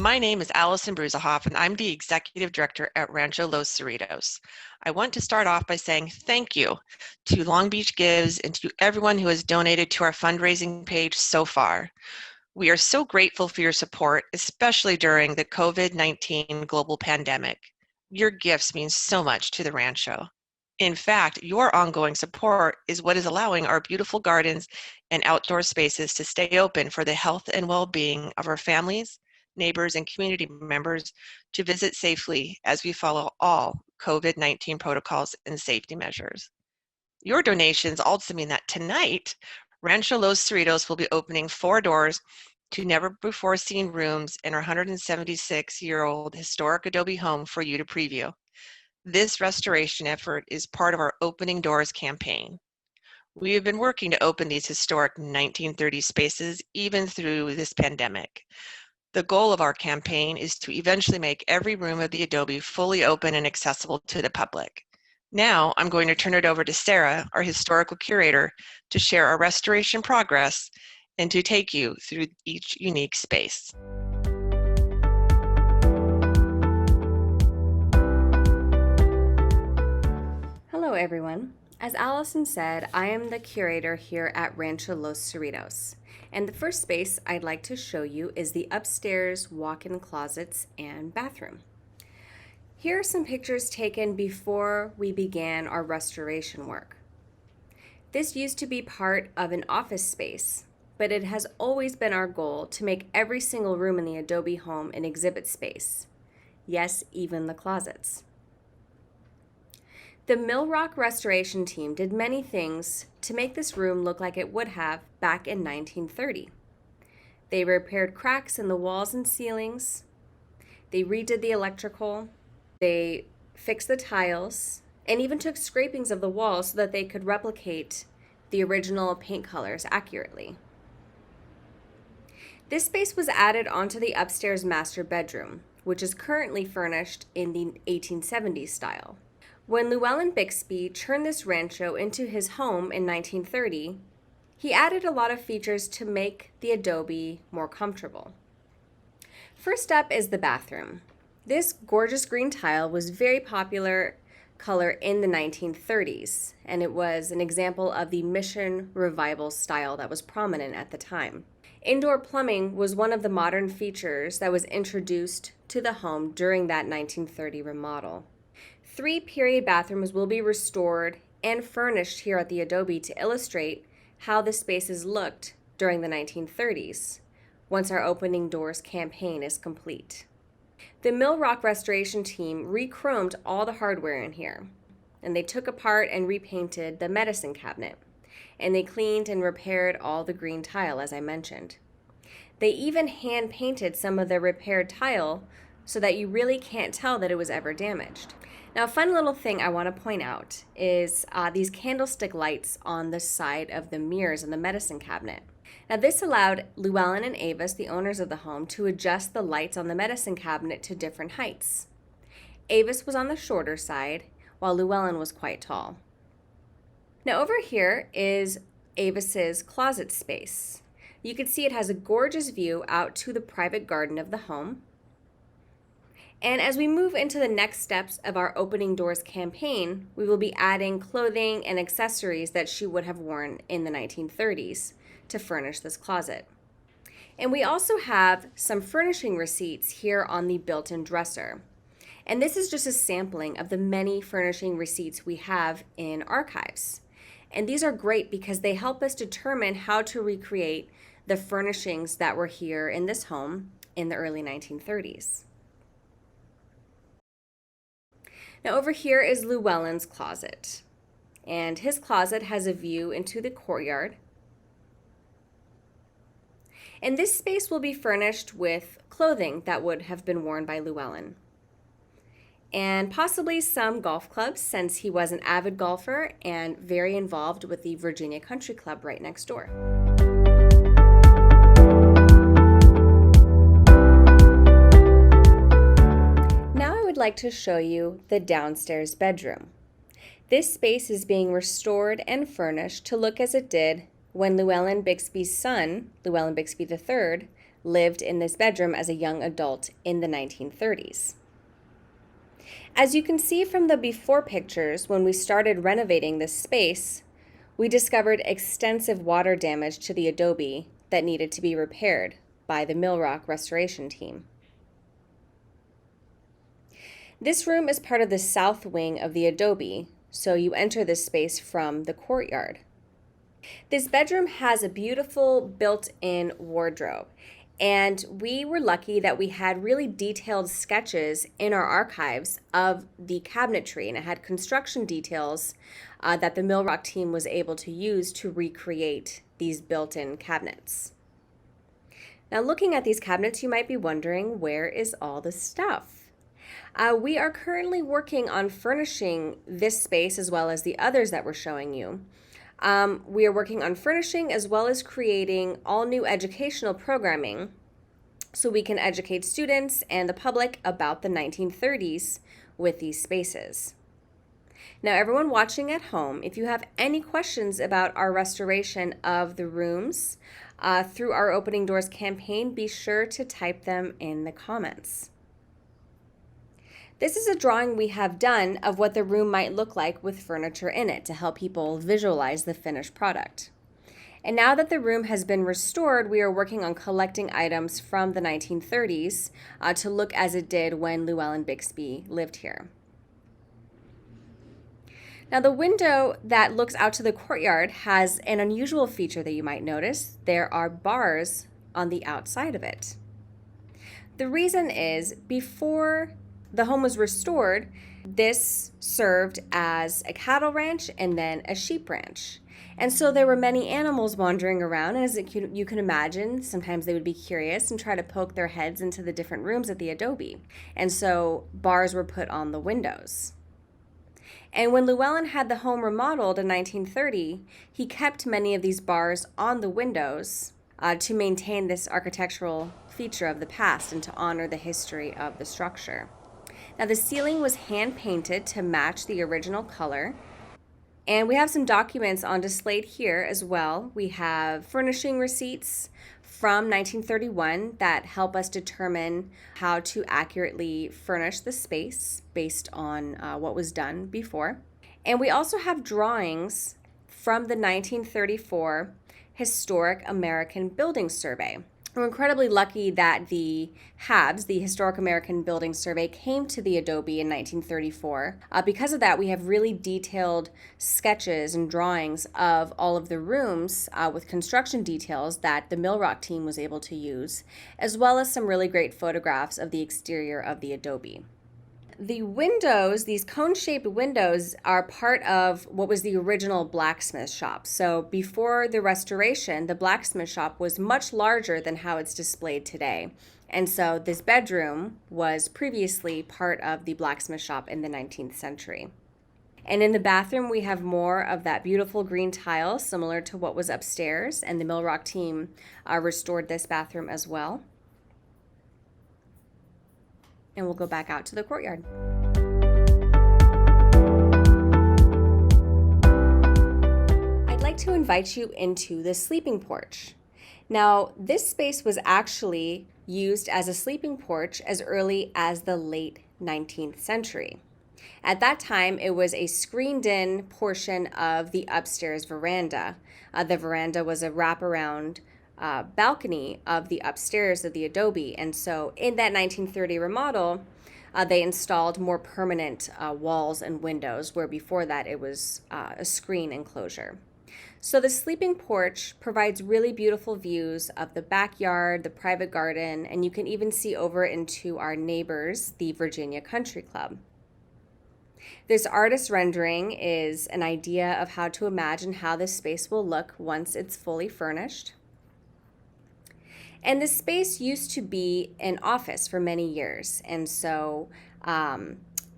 My name is Allison Brusahoff, and I'm the Executive Director at Rancho Los Cerritos. I want to start off by saying thank you to Long Beach Gives and to everyone who has donated to our fundraising page so far. We are so grateful for your support, especially during the COVID-19 global pandemic. Your gifts mean so much to the Rancho. In fact, your ongoing support is what is allowing our beautiful gardens and outdoor spaces to stay open for the health and well-being of our families, neighbors, and community members to visit safely as we follow all COVID-19 protocols and safety measures. Your donations also mean that tonight, Rancho Los Cerritos will be opening 4 doors to never-before-seen rooms in our 176-year-old historic adobe home for you to preview. This restoration effort is part of our Opening Doors campaign. We have been working to open these historic 1930s spaces even through this pandemic. The goal of our campaign is to eventually make every room of the adobe fully open and accessible to the public. Now, I'm going to turn it over to Sarah, our historical curator, to share our restoration progress and to take you through each unique space. Hello everyone. As Allison said, I am the curator here at Rancho Los Cerritos. And the first space I'd like to show you is the upstairs walk-in closets and bathroom. Here are some pictures taken before we began our restoration work. This used to be part of an office space, but it has always been our goal to make every single room in the adobe home an exhibit space. Yes, even the closets. The Mill Rock restoration team did many things to make this room look like it would have back in 1930. They repaired cracks in the walls and ceilings. They redid the electrical. They fixed the tiles and even took scrapings of the walls so that they could replicate the original paint colors accurately. This space was added onto the upstairs master bedroom, which is currently furnished in the 1870s style. When Llewellyn Bixby turned this rancho into his home in 1930, he added a lot of features to make the adobe more comfortable. First up is the bathroom. This gorgeous green tile was very popular color in the 1930s, and it was an example of the Mission Revival style that was prominent at the time. Indoor plumbing was one of the modern features that was introduced to the home during that 1930 remodel. 3 period bathrooms will be restored and furnished here at the adobe to illustrate how the spaces looked during the 1930s, once our Opening Doors campaign is complete. The Mill Rock restoration team re-chromed all the hardware in here, and they took apart and repainted the medicine cabinet, and they cleaned and repaired all the green tile, as I mentioned. They even hand-painted some of the repaired tile so that you really can't tell that it was ever damaged. Now, a fun little thing I want to point out is these candlestick lights on the side of the mirrors in the medicine cabinet. Now, this allowed Llewellyn and Avis, the owners of the home, to adjust the lights on the medicine cabinet to different heights. Avis was on the shorter side, while Llewellyn was quite tall. Now, over here is Avis's closet space. You can see it has a gorgeous view out to the private garden of the home. And as we move into the next steps of our Opening Doors campaign, we will be adding clothing and accessories that she would have worn in the 1930s to furnish this closet. And we also have some furnishing receipts here on the built-in dresser. And this is just a sampling of the many furnishing receipts we have in archives. And these are great because they help us determine how to recreate the furnishings that were here in this home in the early 1930s. Now over here is Llewellyn's closet, and his closet has a view into the courtyard. And this space will be furnished with clothing that would have been worn by Llewellyn, and possibly some golf clubs, since he was an avid golfer and very involved with the Virginia Country Club right next door. I'd like to show you the downstairs bedroom. This space is being restored and furnished to look as it did when Llewellyn Bixby's son, Llewellyn Bixby III, lived in this bedroom as a young adult in the 1930s. As you can see from the before pictures, when we started renovating this space, we discovered extensive water damage to the adobe that needed to be repaired by the Mill Rock restoration team. This room is part of the south wing of the adobe, so you enter this space from the courtyard. This bedroom has a beautiful built-in wardrobe, and we were lucky that we had really detailed sketches in our archives of the cabinetry, and it had construction details that the Mill Rock team was able to use to recreate these built-in cabinets. Now, looking at these cabinets, you might be wondering, where is all the stuff? We are currently working on furnishing this space as well as the others that we're showing you. We are working on furnishing as well as creating all new educational programming so we can educate students and the public about the 1930s with these spaces. Now, everyone watching at home, if you have any questions about our restoration of the rooms through our Opening Doors campaign, be sure to type them in the comments. This is a drawing we have done of what the room might look like with furniture in it to help people visualize the finished product. And now that the room has been restored, we are working on collecting items from the 1930s to look as it did when Llewellyn Bixby lived here. Now, the window that looks out to the courtyard has an unusual feature that you might notice. There are bars on the outside of it. The reason is, before the home was restored, this served as a cattle ranch and then a sheep ranch. And so there were many animals wandering around, and as you can imagine, sometimes they would be curious and try to poke their heads into the different rooms at the adobe. And so bars were put on the windows. And when Llewellyn had the home remodeled in 1930, he kept many of these bars on the windows to maintain this architectural feature of the past and to honor the history of the structure. Now, the ceiling was hand painted to match the original color. And we have some documents on display here as well. We have furnishing receipts from 1931 that help us determine how to accurately furnish the space based on what was done before. And we also have drawings from the 1934 Historic American Building Survey. We're incredibly lucky that the HABS, the Historic American Building Survey, came to the adobe in 1934. Because of that, we have really detailed sketches and drawings of all of the rooms with construction details that the Mill Rock team was able to use, as well as some really great photographs of the exterior of the adobe. The windows, these cone-shaped windows, are part of what was the original blacksmith shop. So before the restoration, the blacksmith shop was much larger than how it's displayed today. And so this bedroom was previously part of the blacksmith shop in the 19th century. And in the bathroom, we have more of that beautiful green tile, similar to what was upstairs, and the Mill Rock team restored this bathroom as well. And we'll go back out to the courtyard. I'd like to invite you into the sleeping porch. Now, this space was actually used as a sleeping porch as early as the late 19th century. At that time, it was a screened-in portion of the upstairs veranda. The veranda was a wraparound balcony of the upstairs of the adobe. And so in that 1930 remodel, they installed more permanent walls and windows, where before that it was a screen enclosure. So the sleeping porch provides really beautiful views of the backyard, the private garden, and you can even see over into our neighbors, the Virginia Country Club. This artist rendering is an idea of how to imagine how this space will look once it's fully furnished. And this space used to be an office for many years, and so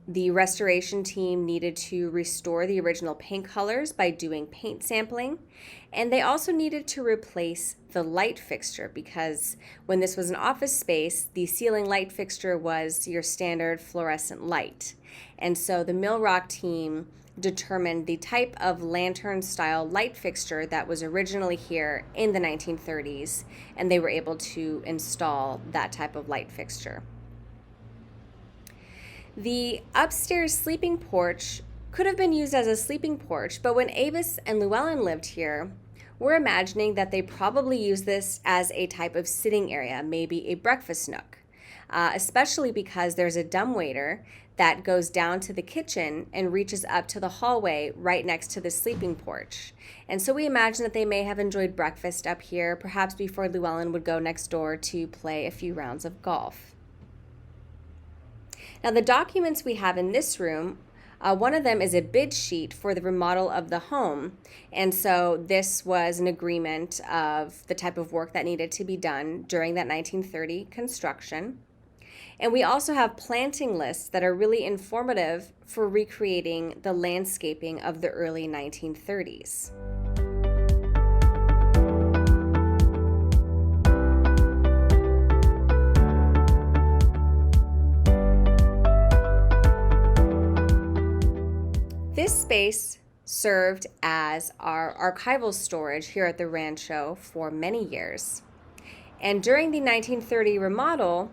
the restoration team needed to restore the original paint colors by doing paint sampling, and they also needed to replace the light fixture, because when this was an office space, the ceiling light fixture was your standard fluorescent light. And so the Mill Rock team determined the type of lantern style light fixture that was originally here in the 1930s, and they were able to install that type of light fixture. The upstairs sleeping porch could have been used as a sleeping porch, but when Avis and Llewellyn lived here, we're imagining that they probably used this as a type of sitting area, maybe a breakfast nook, especially because there's a dumbwaiter that goes down to the kitchen and reaches up to the hallway right next to the sleeping porch. And so we imagine that they may have enjoyed breakfast up here, perhaps before Llewellyn would go next door to play a few rounds of golf. Now, the documents we have in this room, one of them is a bid sheet for the remodel of the home. And so this was an agreement of the type of work that needed to be done during that 1930 construction. And we also have planting lists that are really informative for recreating the landscaping of the early 1930s. This space served as our archival storage here at the Rancho for many years. And during the 1930 remodel,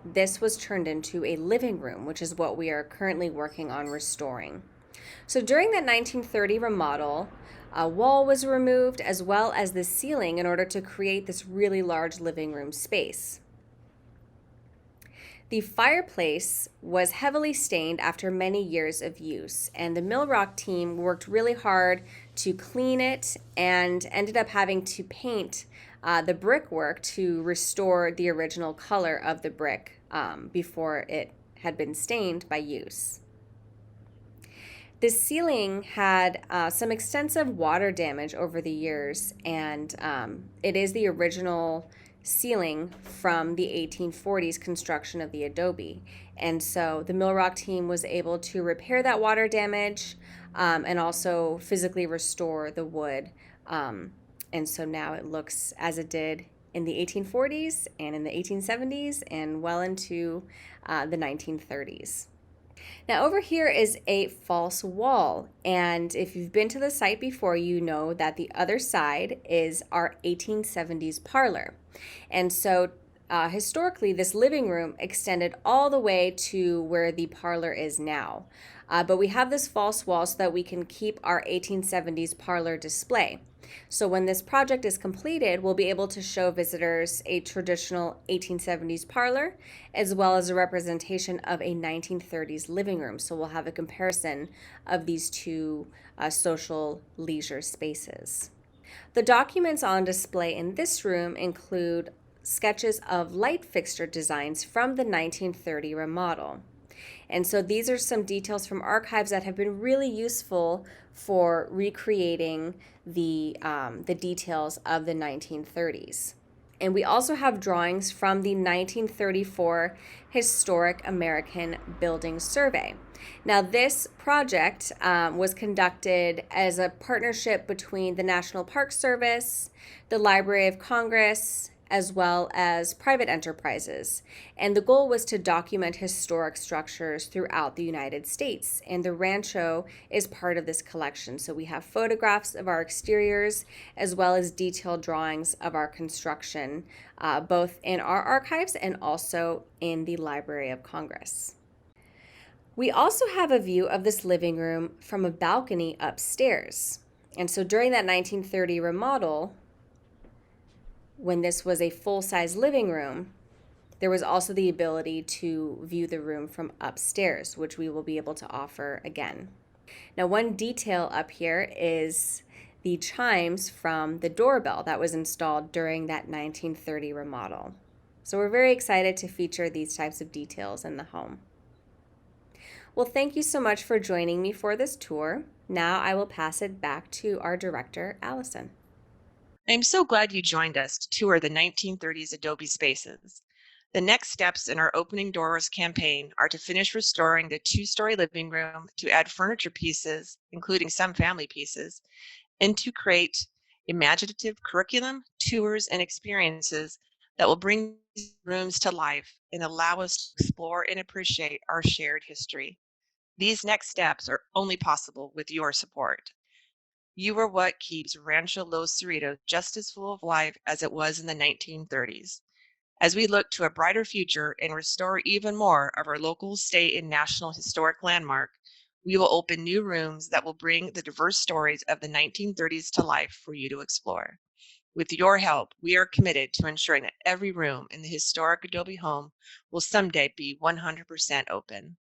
this was turned into a living room, which is what we are currently working on restoring. So during that 1930 remodel, a wall was removed as well as the ceiling in order to create this really large living room space. The fireplace was heavily stained after many years of use, and the Millrock team worked really hard to clean it and ended up having to paint the brickwork to restore the original color of the brick before it had been stained by use. The ceiling had some extensive water damage over the years, and it is the original ceiling from the 1840s construction of the adobe. And so the Millrock team was able to repair that water damage and also physically restore the wood. And so now it looks as it did in the 1840s and in the 1870s and well into the 1930s. Now over here is a false wall, and if you've been to the site before, you know that the other side is our 1870s parlor. And so historically, this living room extended all the way to where the parlor is now. But we have this false wall so that we can keep our 1870s parlor display. So when this project is completed, we'll be able to show visitors a traditional 1870s parlor as well as a representation of a 1930s living room. So we'll have a comparison of these two social leisure spaces. The documents on display in this room include sketches of light fixture designs from the 1930 remodel. And so these are some details from archives that have been really useful for recreating the details of the 1930s. And we also have drawings from the 1934 Historic American Building Survey. Now, this project was conducted as a partnership between the National Park Service, the Library of Congress, as well as private enterprises. And the goal was to document historic structures throughout the United States. And the Rancho is part of this collection. So we have photographs of our exteriors as well as detailed drawings of our construction, both in our archives and also in the Library of Congress. We also have a view of this living room from a balcony upstairs. And so during that 1930 remodel, when this was a full-size living room, there was also the ability to view the room from upstairs, which we will be able to offer again. Now, one detail up here is the chimes from the doorbell that was installed during that 1930 remodel. So we're very excited to feature these types of details in the home. Well, thank you so much for joining me for this tour. Now I will pass it back to our director, Allison. I'm so glad you joined us to tour the 1930s Adobe spaces. The next steps in our Opening Doors campaign are to finish restoring the two-story living room, to add furniture pieces, including some family pieces, and to create imaginative curriculum, tours, and experiences that will bring these rooms to life and allow us to explore and appreciate our shared history. These next steps are only possible with your support. You are what keeps Rancho Los Cerritos just as full of life as it was in the 1930s. As we look to a brighter future and restore even more of our local, state, and national historic landmark, we will open new rooms that will bring the diverse stories of the 1930s to life for you to explore. With your help, we are committed to ensuring that every room in the historic adobe home will someday be 100% open.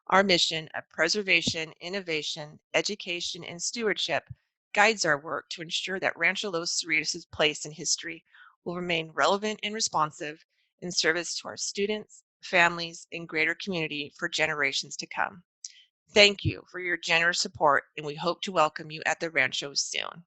Our mission of preservation, innovation, education, and stewardship guides our work to ensure that Rancho Los Cerritos' place in history will remain relevant and responsive in service to our students, families, and greater community for generations to come. Thank you for your generous support, and we hope to welcome you at the Rancho soon.